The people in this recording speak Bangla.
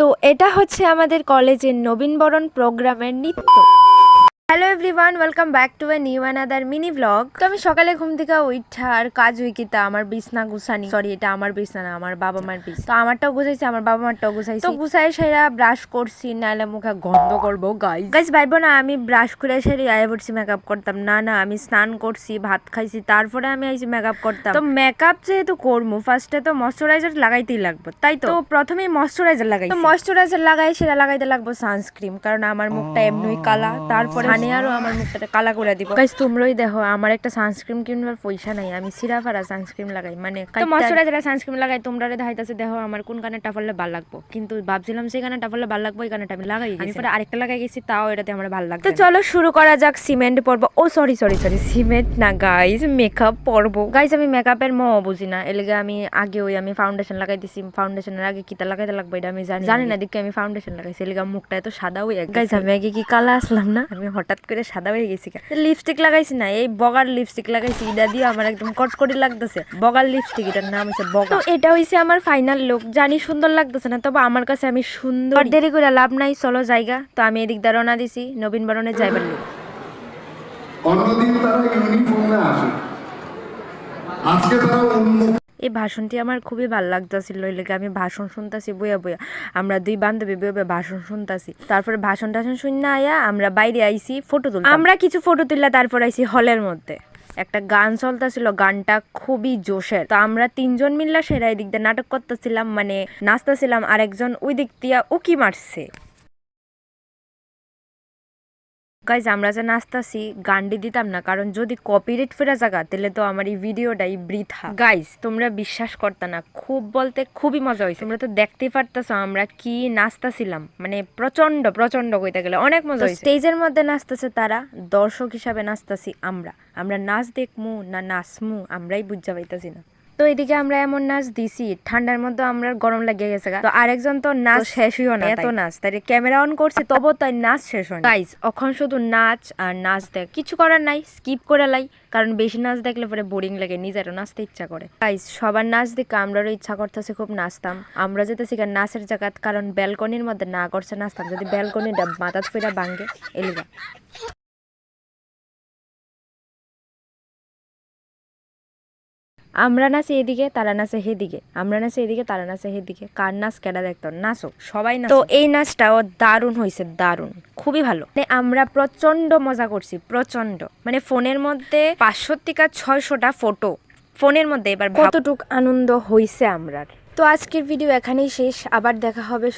তো এটা হচ্ছে আমাদের কলেজের নবীনবরণ প্রোগ্রামের নৃত্য। Hello everyone, welcome back to a new another mini blog. তো আমি সকালে ঘুম থেকে উঠা আর কাজ উইকিতা আমার বিছনা গুছানি, সরি এটা আমার বিছনা না, আমার বাবা মার বিছ। তো আমারটাও গুছাইছি, আমার বাবা মারটাও গুছাইছি। তো গুছাই সেরা ব্রাশ করছি, নাহলে মুখে গন্ধ করবো। গাইস ভাইবো না আমি ব্রাশ করে সেরে আয় পড়ছি মেকআপ করতাম না, না আমি স্নান করছি, ভাত খাইছি, তারপরে আমি আইছি মেকআপ করতাম। তো মেকআপ যেহেতু করবো ফার্স্টে তো ময়শ্চারাইজার লাগাইতেই লাগবে, তাই তো প্রথমেই ময়শ্চারাইজার লাগাই। তো ময়শ্চারাইজার লাগাই সেটা লাগাইতে লাগবো সানস্ক্রিন, কারণ আমার মুখটা এমনি কালা, তারপরে আরো আমার মুখটা কালা করে দিব। গাইস তোমরাই দেখো আমার একটা সানস্ক্রিন কিনবার পয়সা নাই, আমি সিরাফারা সানস্ক্রিন লাগাই, মানে ময়শ্চারাইজার সানস্ক্রিন লাগাই। তোমরা দেখাইতাছে দেখো আমার কোন কানেরটা পড়লে ভালো লাগবো, কিন্তু ভাবছিলাম সেই কানেরটা পড়লে ভালো লাগবো, এই কানেরটা আমি লাগাই গেছি, পরে আরেকটা লাগাই গেছি, তাও এটাতে আমার ভালো লাগবে। তো চলো শুরু করা যাক সিমেন্ট পরব। ও সরি সিমেন্ট না গাইস, মেকআপ পরব। গাইস আমি মেকআপের বুঝি না, এলাকা আমি আগে আমি ফাউন্ডেশন লাগাই দিছি, ফাউন্ডেশনের আগে কিটা লাগাইতে লাগবে এটা আমি জানি না, দেখে আমি ফাউন্ডেশন লাগাইছি, এলাকা মুখটা এত সাদা হয়ে গেছে। গাইস আমি আগে কি কালা আসলাম না, আমি হঠাৎ করে সাদা হয়ে গেছি। লিপস্টিক লাগাইছি না, এই বগার লিপস্টিক লাগাইছি, এটা দিয়ে আমার একদম কটকটি লাগতেছে। বগার লিপস্টিক, এটার নাম হচ্ছে বগা। তো এটা হইছে আমার ফাইনাল লুক, জানি সুন্দর লাগতেছে না, তবে আমার কাছে আমি সুন্দর। দেরি করে লাভ নাই, চলো জায়গা। তো আমি এদিক দিয়ে রওনা দিছি নবীনবরণে যাইবার লুক। অন্যদিন তারা ইউনিফর্মে আসে, আজকে তারা অন্য। এই ভাষণটি আমার খুবই ভালো লাগতেছিল, এলাকা আমি ভাষণ শুনতেছি বইয়া বইয়া, আমরা দুই বান্ধবী বইয়া ভাষণ শুনতেছি। তারপরে ভাষণ টাষণ শুনে আয়া আমরা বাইরে আইছি ফটো তুলতে, আমরা কিছু ফটো তুললা, তারপর আইছি হলের মধ্যে। একটা গান চলতেছিল, গানটা খুবই জোশের। তো আমরা তিনজন মিললা সেরা এই দিক দিয়ে নাটক করতেছিলাম, মানে নাচতেছিলাম, আর একজন ওই দিক দিয়া উকি মারছে। গাইজ আমরা যে নাচতাছি গান্ডি দিতাম না, কারণ যদি কপিরাইট ফেরা জায়গা তাহলে তো আমার এই ভিডিওটাই বৃথা। গাইজ তোমরা বিশ্বাস করতে না, খুব বলতে খুবই মজা হয়েছে। তোমরা তো দেখতেই পারতেছো আমরা কি নাচতাছিলাম, মানে প্রচন্ড প্রচন্ড কইতে গেলে অনেক মজা হয়েছে। স্টেজের মধ্যে নাচতেছে তারা, দর্শক হিসাবে নাচতাছি আমরা নাচ দেখমু না নাচমু আমরাই বুঝা পাইতাছি না। তো এদিকে আমরা এমন নাচ দিছি, ঠান্ডার মধ্যে আমরা গরম লাগিয়ে গেছে। তো আরেকজন তো নাচ শেষই হয় না, এত নাচ, তাই ক্যামেরা অন করছে তবু তাই নাচ শেষ হয় না। গাইস এখন শুধু নাচ আর নাচ দেখ, কিছু করার নাই, স্কিপ করে লাই, কারণ বেশি নাচ দেখলে পরে বোরিং লাগে, নিজেরও নাচতে ইচ্ছা করে। গাইস সবার নাচ দেখে আমরারও ইচ্ছা করতেছে খুব নাচতাম। আমরা যেতেছি নাচের জায়গা, কারণ ব্যালকনির মধ্যে না করছে নাচতাম, যদি ব্যালকনিটা মাথা ফিরা ভাঙ্গে এলিগা। আমরা নাচি এদিকে, তারা নাচে হেদিকে, আমরা নাচি এদিকে, তারা নাচে হেদিকে, কার নাচ কেডা দেখতো, নাচো সবাই নাচ। তো এই নাচটাও দারুণ হয়েছে, দারুণ, খুবই ভালো। মানে আমরা প্রচন্ড মজা করছি, প্রচন্ড, মানে ফোনের মধ্যে 500 থেকে 600টা ফটো ফোনের মধ্যে, এবার কতটুক আনন্দ হইছে আমরার। তো আজকের ভিডিও এখানেই শেষ, আবার দেখা হবে।